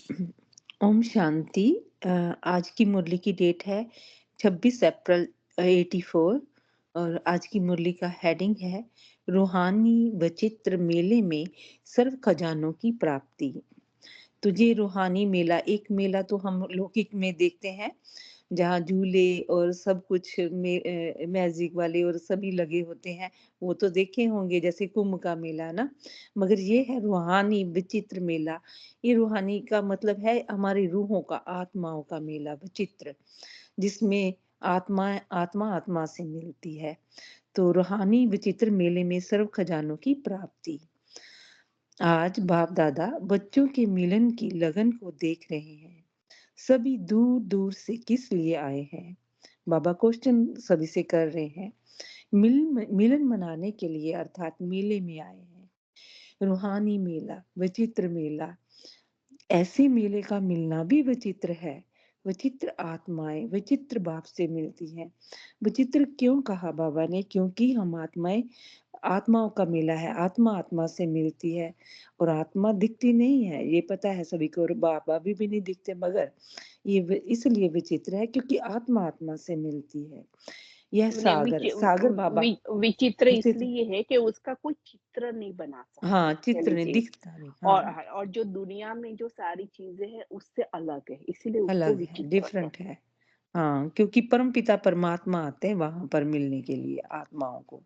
ओम शांति। अ, आज की मुरली की डेट है 26 अप्रैल 84 और आज की मुरली का हेडिंग है रूहानी वचित्र मेले में सर्व खजानों की प्राप्ति। तो ये रूहानी मेला, एक मेला तो हम लौकिक में देखते हैं जहाँ झूले और सब कुछ में मैजिक वाले और सभी लगे होते हैं, वो तो देखे होंगे जैसे कुंभ का मेला ना। मगर ये है रूहानी विचित्र मेला। ये रूहानी का मतलब है हमारी रूहों का, आत्माओं का मेला विचित्र, जिसमें आत्मा आत्मा से मिलती है। तो रूहानी विचित्र मेले में सर्व खजानों की प्राप्ति। आज बाप दादा बच्चों के मिलन की लगन को देख रहे हैं। सभी दूर दूर से किस लिए आए हैं? बाबा क्वेश्चन सभी से कर रहे हैं। मिलन मनाने के लिए, अर्थात मेले में आए हैं। रूहानी मेला, विचित्र मेला। ऐसे मेले का मिलना भी विचित्र है। विचित्र आत्माएं विचित्र बाप से मिलती हैं। विचित्र क्यों कहा बाबा ने? क्योंकि हम आत्माएं, आत्माओं का मेला है, आत्मा आत्मा से मिलती है और आत्मा दिखती नहीं है, ये पता है सभी को, और बाबा भी नहीं दिखते, मगर इसलिए विचित्र है क्योंकि आत्मा आत्मा से मिलती है। यह ने सागर, सागर बाबा विचित्र विचित्र। इसलिए है कि उसका कोई चित्र नहीं बना सकते, हाँ, चित्र पहली नहीं चीज़। दिखता नहीं, और हाँ। और जो दुनिया में जो सारी चीज़ें हैं उससे अलग है, इसीलिए उसको अलग है, विचित्र डिफरेंट कहते है। हाँ, क्योंकि परमपिता परमात्मा आते हैं वहाँ पर मिलने के लिए आत्माओं को,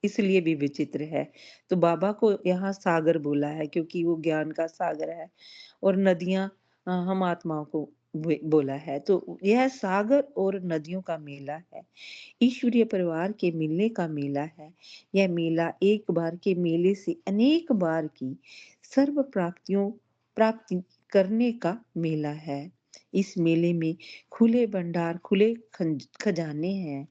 इसलिए भी विचित्र है। तो बाबा को यहाँ सागर बोला है क्योंकि वो ज्ञान का सागर है, और नदियाँ हम आत्माओं को बोला है। तो यह सागर और नदियों का मेला है। ईश्वरीय परिवार के मिलने का मेला है। यह मेला एक बार के मेले से अनेक बार की सर्व प्राप्तियों प्राप्ति करने का मेला है। इस मेले में खुले भंडार, खुले खजाने हैं।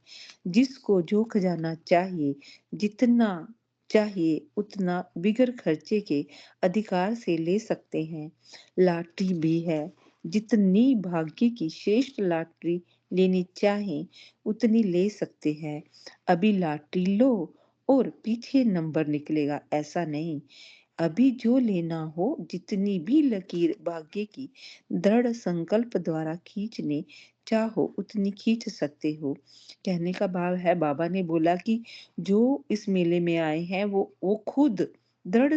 जिसको जो खजाना चाहिए, जितना चाहिए उतना बिगर खर्चे के अधिकार से ले सकते हैं। लॉटरी भी है। जितनी भाग्य की श्रेष्ठ लॉटरी लेनी चाहे उतनी ले सकते हैं। अभी लॉटरी लो और पीछे नंबर निकलेगा, ऐसा नहीं। अभी जो लेना हो, जितनी भी लकीर भाग्य की दृढ़ संकल्प द्वारा खींचने चाहो उतनी खींच सकते हो। कहने का भाव है, बाबा ने बोला कि जो इस मेले में आए हैं वो खुद दृढ़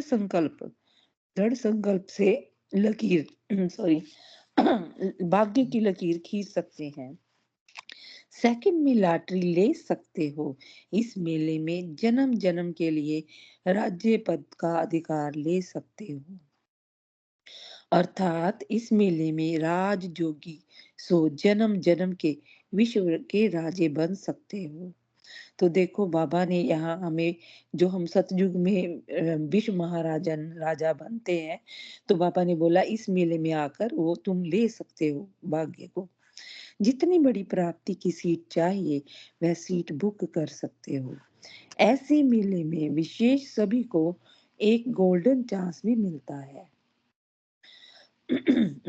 दृढ़ संकल्प से लकीर सॉरी भाग्य की लकीर खींच सकते हैं। सेकंड में लॉटरी ले सकते हो। इस मेले में जन्म जन्म के लिए राज्य पद का अधिकार ले सकते हो। अर्थात इस मेले में राज जोगी सो जन्म जन्म के विश्व के राजे बन सकते हो। तो देखो बाबा ने यहाँ हमें, जो हम सतयुग में विश्व महाराजन राजा बनते हैं, तो बाबा ने बोला इस मेले में आकर वो तुम ले सकते हो भाग्य को। जितनी बड़ी प्राप्ति की सीट चाहिए वह सीट बुक कर सकते हो। ऐसे मेले में विशेष सभी को एक गोल्डन चांस भी मिलता है।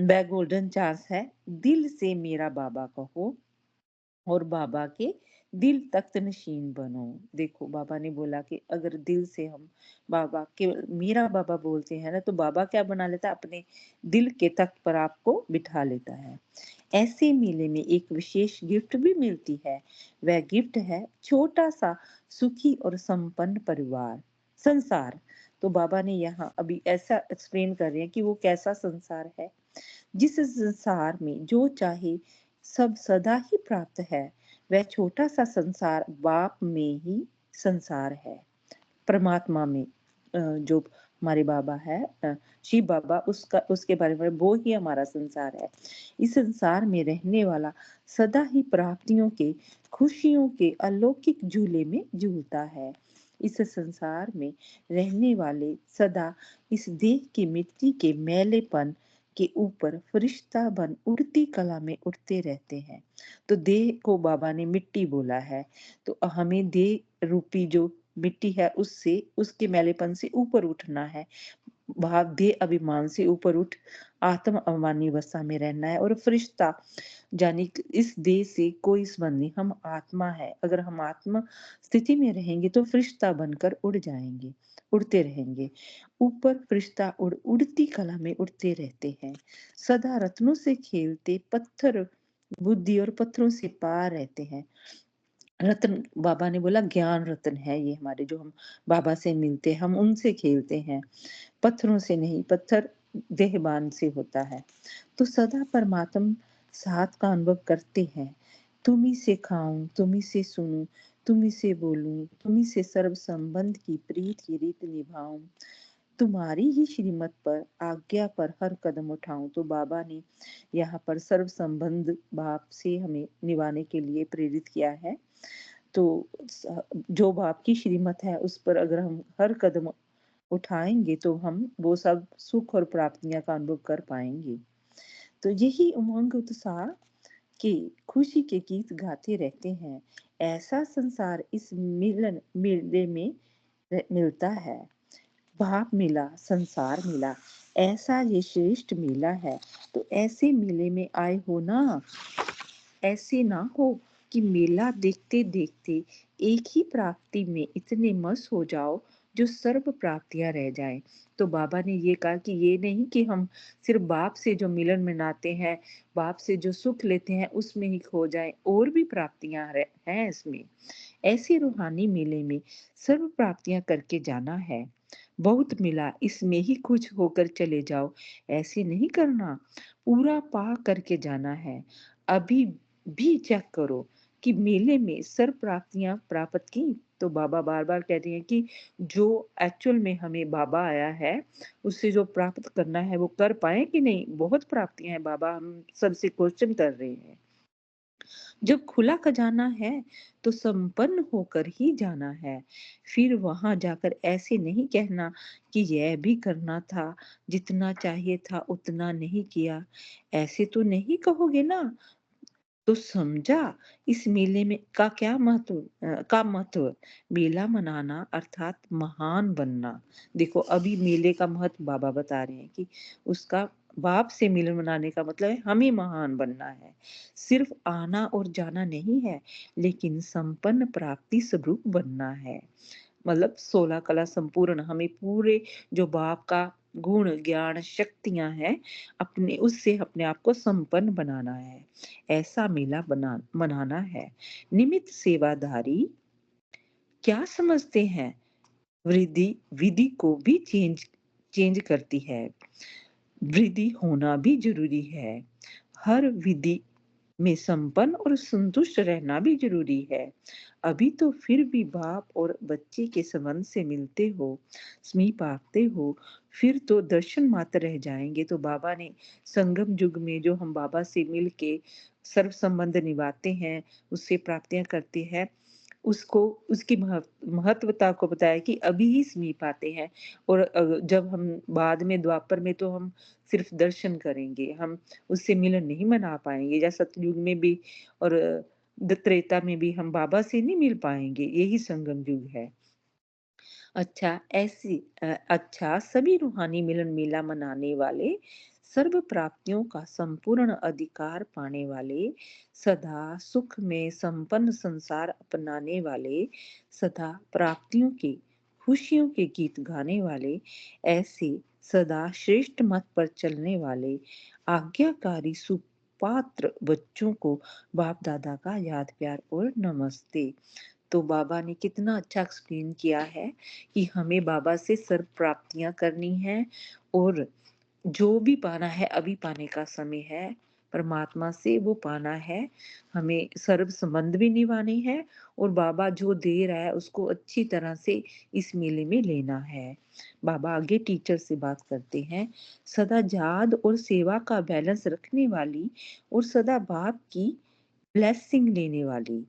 वह गोल्डन चांस है, दिल से मेरा बाबा कहो और बाबा के दिल तख्त नशीन बनो। देखो बाबा ने बोला कि अगर दिल से हम बाबा के मेरा बाबा बोलते हैं ना, तो बाबा क्या बना लेता है, अपने दिल के तख्त पर आपको बिठा लेता है। ऐसे मेले में एक विशेष गिफ्ट भी मिलती है। वह गिफ्ट है छोटा सा सुखी और संपन्न परिवार, संसार। तो बाबा ने यहाँ अभी ऐसा एक्सप्लेन कर रहे हैं कि वो कैसा संसार है। जिस संसार में जो चाहे सब सदा ही प्राप्त है, वह छोटा सा संसार बाप में ही संसार है। परमात्मा में जो हमारे बाबा है, शिव बाबा, उसका उसके बारे में वो ही हमारा संसार है। इस संसार में रहने वाला सदा ही प्राप्तियों के, खुशियों के अलौकिक झूले में झूलता है। इस संसार में रहने वाले सदा इस देह की मिट्टी के मैलेपन के ऊपर फरिश्ता बन उड़ती कला में उड़ते रहते हैं। तो देह को बाबा ने मिट्टी बोला है, तो हमें देह रूपी जो मिट्टी है उससे, उसके मैलेपन से ऊपर उठना है। भाव देह अभिमान से ऊपर उठ आत्म अभिमानी अवस्था में रहना है। और फरिश्ता यानी कि इस देह से कोई संबंध नहीं, हम आत्मा है। अगर हम आत्मा स्थिति में रहेंगे तो फरिश्ता बनकर उड़ जाएंगे, उड़ते रहेंगे। ऊपर फरिश्ता उड़ती कला में उड़ते रहते हैं, सदा रत्नों से खेलते, पत्थर बुद्धि और पत्थरों से पार रहते हैं। रत्न बाबा ने बोला ज्ञान रत्न है ये हमारे, जो हम बाबा से मिलते हैं, हम उनसे खेलते हैं, पत्थरों से नहीं। पत्थर देहबान से होता है। तो सदा परमात्म साथ का अनुभव करते हैं। तुम ही से खाऊं, तुम ही से सुनूं, तुम ही से बोलूं, तुम ही से सर्व संबंध की प्रीत की रीत निभाऊं, तुम्हारी ही श्रीमत पर आज्ञा पर हर कदम उठाऊं। तो बाबा ने यहाँ पर सर्व संबंध बाप से हमें निभाने के लिए प्रेरित किया है। तो जो बाप की श्रीमत है उस पर अगर हम हर कदम उठाएंगे तो हम वो सब सुख और प्राप्तियां का अनुभव कर पाएंगे। तो यही उमंग उत्साह के खुशी के गीत गाते रहते हैं। ऐसा संसार इस मिलन मेले में मिलता है। भाव मिला, संसार मिला, ऐसा ये श्रेष्ठ मेला है। तो ऐसे मेले में आए हो ना, ऐसे ना हो कि मेला देखते देखते एक ही प्राप्ति में इतने मस्त हो जाओ जो सर्व प्राप्तियां रह जाएं। तो बाबा ने ये कहा कि ये नहीं कि हम सिर्फ बाप से जो मिलन मनाते हैं, बाप से जो सुख लेते हैं उसमें ही खो जाएं, और भी प्राप्तियां हैं इसमें। ऐसे रूहानी मेले में सर्व प्राप्तियां करके जाना है। बहुत मिला इसमें ही खुश होकर चले जाओ, ऐसे नहीं करना, पूरा पा करके जाना है। अभी भी चेक करो कि मेले में सर्व प्राप्तियां प्राप्त की। तो बाबा बार बार कहते हैं कि जो एक्चुअल में हमें बाबा आया है उससे जो प्राप्त करना है वो कर पाए कि नहीं। बहुत प्राप्तियां हैं, बाबा हम सबसे क्वेश्चन कर रहे हैं। जब खुला खजाना है तो संपन्न होकर ही जाना है। फिर वहां जाकर ऐसे नहीं कहना कि यह भी करना था, जितना चाहिए था उतना नहीं किया। ऐसे तो नहीं कहोगे ना। तो समझा इस मेले में का क्या महत्व, का महत्व। मेला मनाना अर्थात महान बनना। देखो अभी मेले का महत्व बाबा बता रहे हैं कि उसका बाप से मिलन मनाने का मतलब है हमें महान बनना है। सिर्फ आना और जाना नहीं है, लेकिन संपन्न प्राप्ति स्वरूप बनना है। मतलब 16 कला संपूर्ण हमें पूरे जो बाप का गुण ज्ञान शक्तियां हैं अपने उससे अपने आप को संपन्न बनाना है। ऐसा मेला बना मनाना है। निमित्त सेवाधारी क्या समझते हैं, वृद्धि विधि को भी चेंज चेंज करती है। वृद्धि होना भी जरूरी है। हर विधि में संपन्न और संतुष्ट रहना भी जरूरी है। अभी तो फिर भी बाप और बच्चे के संबंध से मिलते हो, समीप आते हो, फिर तो दर्शन मात्र रह जाएंगे। तो बाबा ने संगम युग में जो हम बाबा से मिल के सर्व संबंध निभाते हैं, उससे प्राप्तियां करते हैं, उसको उसकी महत्वता को बताया कि अभी ही समीप आते हैं। और जब हम बाद में द्वापर में तो हम सिर्फ दर्शन करेंगे, हम उससे मिलन नहीं मना पाएंगे। या सतयुग में भी और त्रेता में भी हम बाबा से नहीं मिल पाएंगे, यही संगम युग है। अच्छा सभी रूहानी मिलन मेला मनाने वाले, सर्व प्राप्तियों का संपूर्ण अधिकार पाने वाले, सदा सुख में संपन्न संसार अपनाने वाले, सदा प्राप्तियों के खुशियों के गीत गाने वाले, ऐसे सदा श्रेष्ठ मत पर चलने वाले आज्ञाकारी सुपात्र बच्चों को बाप दादा का याद प्यार और नमस्ते। तो बाबा ने कितना अच्छा एक्सप्लेन किया है कि हमें बाबा से सर्व प्राप्तियां करनी है, और जो भी पाना है अभी पाने का समय है, परमात्मा से वो पाना है। हमें सर्व संबंध भी निभाने हैं, और बाबा जो दे रहा है उसको अच्छी तरह से इस मेले में लेना है। बाबा आगे टीचर से बात करते हैं। सदा याद और सेवा का बैलेंस रखने वाली और सदा बाप की ब्लेसिंग लेने वाली।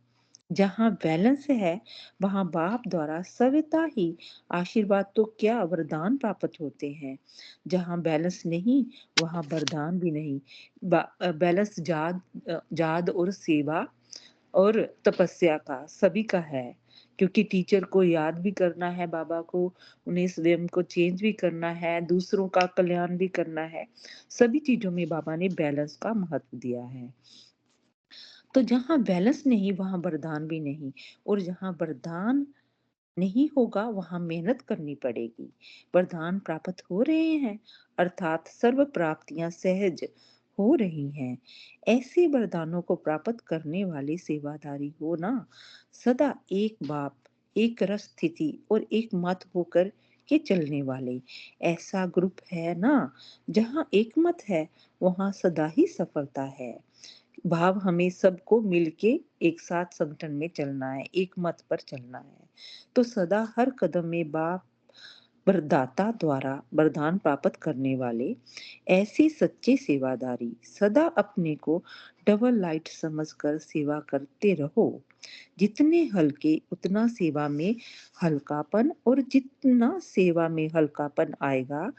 जहाँ बैलेंस है वहाँ बाप द्वारा सविता ही आशीर्वाद तो क्या वरदान प्राप्त होते हैं। जहाँ बैलेंस नहीं वहाँ वरदान भी नहीं। बैलेंस जाद और सेवा और तपस्या का सभी का है, क्योंकि टीचर को याद भी करना है बाबा को, उन्हें स्वयं को चेंज भी करना है, दूसरों का कल्याण भी करना है। सभी चीज़ों में बाबा ने बैलेंस का महत्व दिया है। तो जहाँ बैलेंस नहीं, वहाँ वरदान भी नहीं, और जहाँ वरदान नहीं होगा, वहाँ मेहनत करनी पड़ेगी। वरदान प्राप्त हो रहे हैं, अर्थात सर्व प्राप्तियां सहज हो रही हैं। ऐसे वरदानों को प्राप्त करने वाले सेवादारी हो ना, सदा एक बाप, एक रस स्थिति और एक मत होकर के चलने वाले। ऐसा ग्रुप है ना, जहाँ एक मत है, वहाँ सदा ही सफलता है। भाव हमें सबको मिलके एक साथ संगठन में चलना है, एक मत पर चलना है। तो सदा हर कदम में बाप वरदाता द्वारा वरदान प्राप्त करने वाले ऐसे सच्चे सेवादारी सदा अपने को डबल लाइट समझकर सेवा करते रहो। जितने हल्के उतना सेवा में हल्कापन, और जितना सेवा में हल्कापन आएगा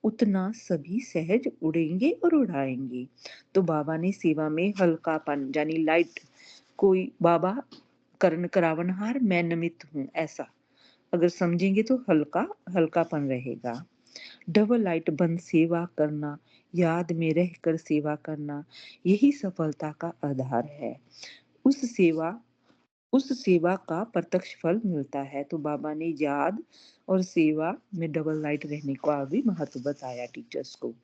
उतना सभी सहज उड़ेंगे और उड़ाएंगे। तो बाबा ने सेवा में हल्कापन यानी लाइट, कोई बाबा कर्ण करावनहार मैं निमित्त हूँ, ऐसा अगर समझेंगे तो हल्का हल्कापन रहेगा। डबल लाइट बंद सेवा करना, याद में रहकर सेवा करना, यही सफलता का आधार है। उस सेवा उस सेवा का प्रत्यक्ष फल मिलता है। तो बाबा ने याद और सेवा में डबल लाइट रहने का भी महत्व बताया टीचर्स को।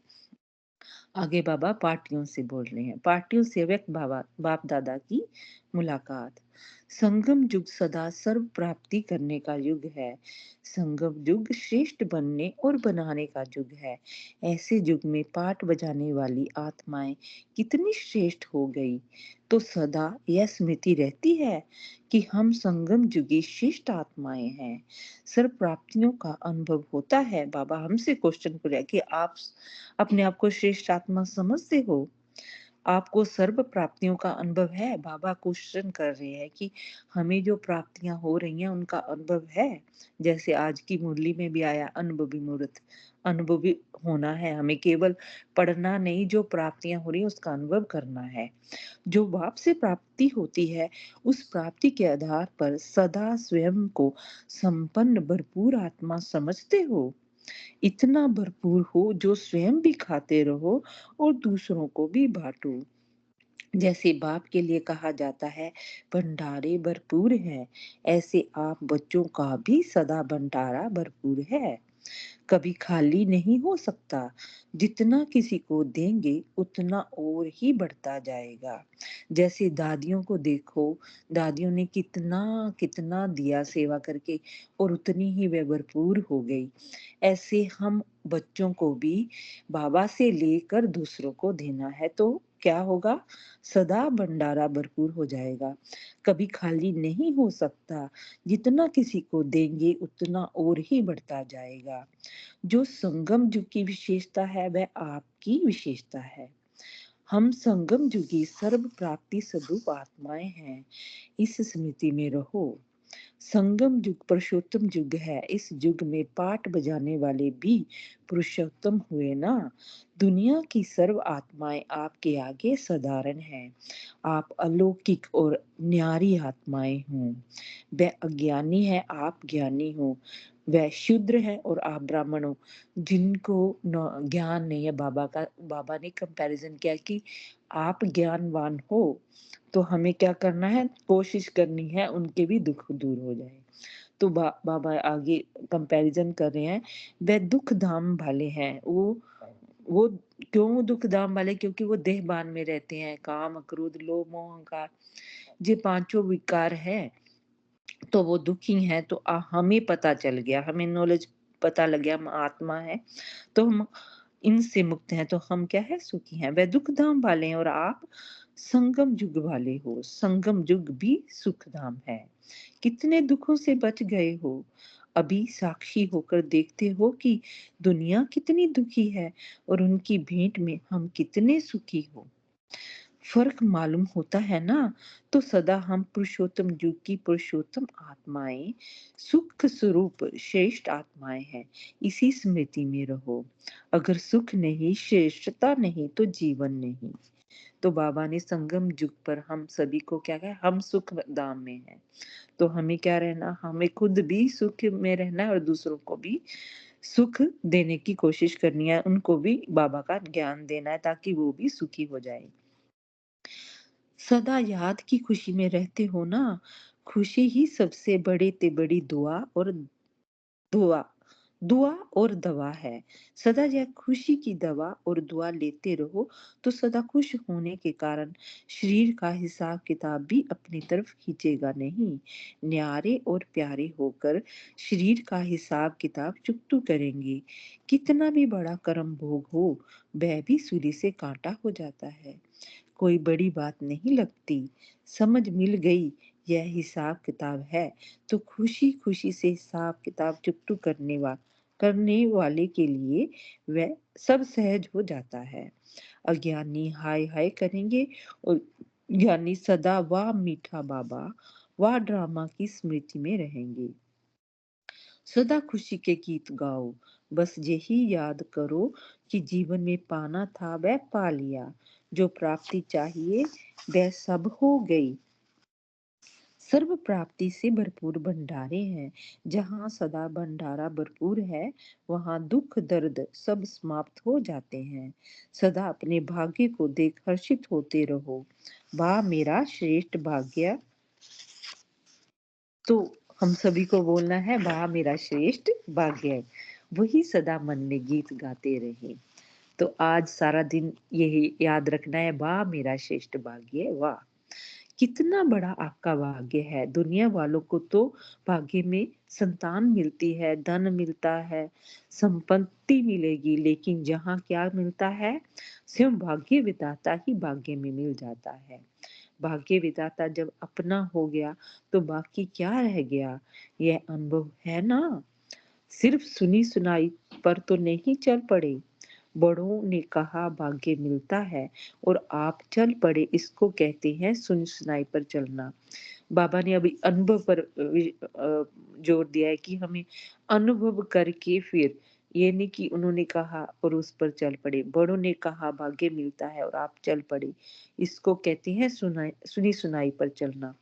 आगे बाबा पार्टियों से बोल रहे हैं। पार्टियों से व्यक्त बाबा बाप दादा की मुलाकात। संगम युग सदा सर्व प्राप्ति करने का युग है। संगम युग श्रेष्ठ बनने और बनाने का युग है। ऐसे युग में पाठ बजाने वाली आत्माएं कितनी श्रेष्ठ हो गई, तो सदा यह स्मृति रहती है कि हम संगम युगी श्रेष्ठ आत्माएं हैं। सर्व प्राप्तियों का अनुभव होता है। बाबा हमसे क्वेश्चन कर रहे हैं कि आप अपने आप को श्रेष्ठ आत्मा समझते हो? आपको सर्व प्राप्तियों का अनुभव है? बाबा क्वेश्चन कर रहे हैं कि हमें जो प्राप्तियां हो रही हैं उनका अनुभव है? जैसे आज की मुरली में भी आया अनुभवी मूर्त, अनुभवी होना है हमें, केवल पढ़ना नहीं, जो प्राप्तियां हो रही हैं उसका अनुभव करना है। जो बाप से प्राप्ति होती है, उस प्राप्ति के आधार पर सदा स्वयं को संपन्न भरपूर आत्मा समझते हो। इतना भरपूर हो जो स्वयं भी खाते रहो और दूसरों को भी बांटो। जैसे बाप के लिए कहा जाता है भंडारे भरपूर है, ऐसे आप बच्चों का भी सदा भंडारा भरपूर है, कभी खाली नहीं हो सकता। जितना किसी को देंगे उतना और ही बढ़ता जाएगा। जैसे दादियों को देखो, दादियों ने कितना कितना दिया सेवा करके, और उतनी ही वे भरपूर हो गई। ऐसे हम बच्चों को भी बाबा से लेकर दूसरों को देना है, तो क्या होगा? सदा भंडारा भरपूर हो जाएगा, कभी खाली नहीं हो सकता। जितना किसी को देंगे उतना और ही बढ़ता जाएगा। जो संगम युग की विशेषता है वह आपकी विशेषता है। हम संगम युगी सर्व प्राप्ति स्वरूप आत्माएं हैं। इस स्मृति में रहो। संगम युग पुरुषोत्तम युग है। इस युग में पाठ बजाने वाले भी पुरुषोत्तम हुए ना। दुनिया की सर्व आत्माएं आपके आगे साधारण हैं। आप अलौकिक और न्यारी आत्माएं हो। वह अज्ञानी है, आप ज्ञानी हो। वह शूद्र है और आप ब्राह्मण हो। जिनको ज्ञान नहीं है, बाबा ने कंपैरिजन किया कि आप ज्ञानवान हो, तो हमें क्या करना है? कोशिश करनी है उनके भी दुख दूर हो जाए। तो बाबा आगे कंपैरिजन कर रहे हैं। वह दुख धाम वाले हैं। वो क्यों दुख धाम वाले? क्योंकि वो देहबान में रहते हैं। काम, क्रोध, लोभ, मोह, अहंकार, ये पांचों विकार है, तो वो दुखी हैं। तो हमें पता चल गया, हमें नॉलेज पता लग गया, हम आत्मा है, तो हम इनसे मुक्त हैं, तो हम क्या है? सुखी हैं। वह दुख धाम वाले हैं और आप संगम युग वाले हो। संगम युग भी सुख धाम है। कितने दुखों से बच गए हो? अभी साक्षी होकर देखते हो कि दुनिया कितनी दुखी है और उनकी भेंट में हम कितने सुखी हो। फर्क मालूम होता है ना? तो सदा हम पुरुषोत्तम युग की पुरुषोत्तम आत्माएं, सुख स्वरूप श्रेष्ठ आत्माएं हैं। इसी स्मृति में रहो। अगर सुख नहीं, श्रेष्ठता नहीं, तो जीवन नहीं। तो बाबा ने संगम युग पर हम सभी को क्या कहा, हम सुख धाम में हैं। तो हमें क्या रहना, हमें खुद भी सुख में रहना है और दूसरों को भी सुख देने की कोशिश करनी है, उनको भी बाबा का ज्ञान देना है ताकि वो भी सुखी हो जाए। सदा याद की खुशी में रहते हो ना, खुशी ही सबसे बड़े ते बड़ी दुआ दुआ और दवा है। सदा यह खुशी की दवा और दुआ लेते रहो तो सदा खुश होने के कारण शरीर का हिसाब किताब भी अपनी तरफ खींचेगा नहीं। न्यारे और प्यारे होकर शरीर का हिसाब किताब चुकतू करेंगे। कितना भी बड़ा कर्म भोग हो, वह भी सूली से कांटा हो जाता है। कोई बड़ी बात नहीं लगती। समझ मिल गई यह हिसाब किताब है तो खुशी खुशी से हिसाब किताब चुकतू करने वाले के लिए वह सब सहज हो जाता है। अज्ञानी हाय हाय करेंगे और ज्ञानी सदा वाह मीठा बाबा वाह ड्रामा की स्मृति में रहेंगे। सदा खुशी के गीत गाओ, बस यही याद करो कि जीवन में पाना था वह पा लिया, जो प्राप्ति चाहिए वह सब हो गई। सर्व प्राप्ति से भरपूर भंडारे हैं। जहाँ सदा भंडारा भरपूर है, वहाँ दुख दर्द सब समाप्त हो जाते हैं। सदा अपने भाग्य को देख हर्षित होते रहो। वाह मेरा श्रेष्ठ भाग्य। तो हम सभी को बोलना है, वाह मेरा श्रेष्ठ भाग्य। वही सदा मन में गीत गाते रहे। तो आज सारा दिन यही याद रखना है, वाह मेरा श्रेष्ठ भाग्य, वाह कितना बड़ा आपका भाग्य है। दुनिया वालों को तो भाग्य में संतान मिलती है, धन मिलता है, संपत्ति मिलेगी, लेकिन जहाँ क्या मिलता है, स्वयं भाग्य विधाता ही भाग्य में मिल जाता है। भाग्य विधाता जब अपना हो गया तो बाकी क्या रह गया, यह अनुभव है ना। सिर्फ सुनी सुनाई पर तो नहीं चल पड़े। बड़ों ने कहा भाग्य मिलता है और आप चल पड़े, इसको कहते हैं सुनी सुनाई पर चलना। बाबा ने अभी अनुभव पर जोर दिया है कि हमें अनुभव करके फिर, ये नहीं कि उन्होंने कहा और उस पर चल पड़े। बड़ों ने कहा भाग्य मिलता है और आप चल पड़े, इसको कहते हैं सुनी सुनाई पर चलना।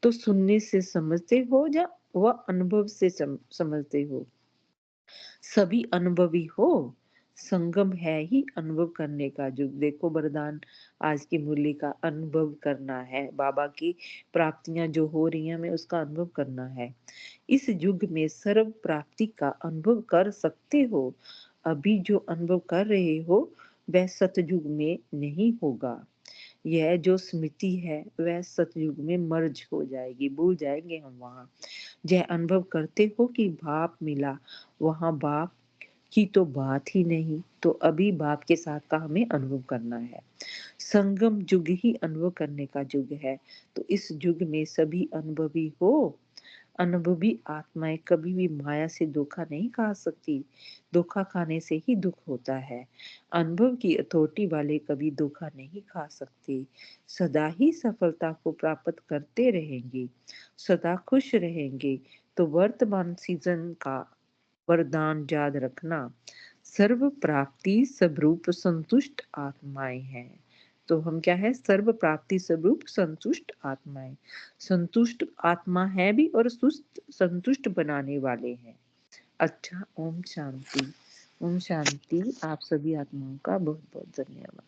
तो सुनने से समझते हो या वह अनुभव से समझते हो, सभी अनुभवी हो। संगम है ही अनुभव करने का युग। देखो वरदान आज की मुरली का अनुभव करना है, बाबा की प्राप्तियां जो हो रही हैं हमें उसका अनुभव करना है। इस युग में सर्व प्राप्ति का अनुभव कर सकते हो। अभी जो अनुभव कर रहे हो वह सतयुग में नहीं होगा। यह जो स्मृति है वह सतयुग में मर्ज हो जाएगी, भूल जाएंगे हम वहाँ। यह अनुभव करते हो कि बाप मिला, वहाँ बाप की तो बात ही नहीं, तो अभी बाप के साथ का हमें अनुभव करना है। संगम युग ही अनुभव करने का युग है। तो इस युग में सभी अनुभवी हो। अनुभवी आत्माएं कभी भी माया से धोखा नहीं खा सकती। धोखा खाने से ही दुख होता है। अनुभव की अथॉरिटी वाले कभी धोखा नहीं खा सकते। सदा ही सफलता को प्राप्त करते रहेंगे, सदा खुश रहेंगे। तो वर्तमान सीजन का वरदान याद रखना, सर्व प्राप्ति स्वरूप संतुष्ट आत्माएं हैं। तो हम क्या है, सर्व प्राप्ति स्वरूप संतुष्ट आत्माएं। संतुष्ट आत्मा है भी और सुस्त संतुष्ट बनाने वाले हैं। अच्छा, ओम शांति। ओम शांति। आप सभी आत्माओं का बहुत बहुत धन्यवाद।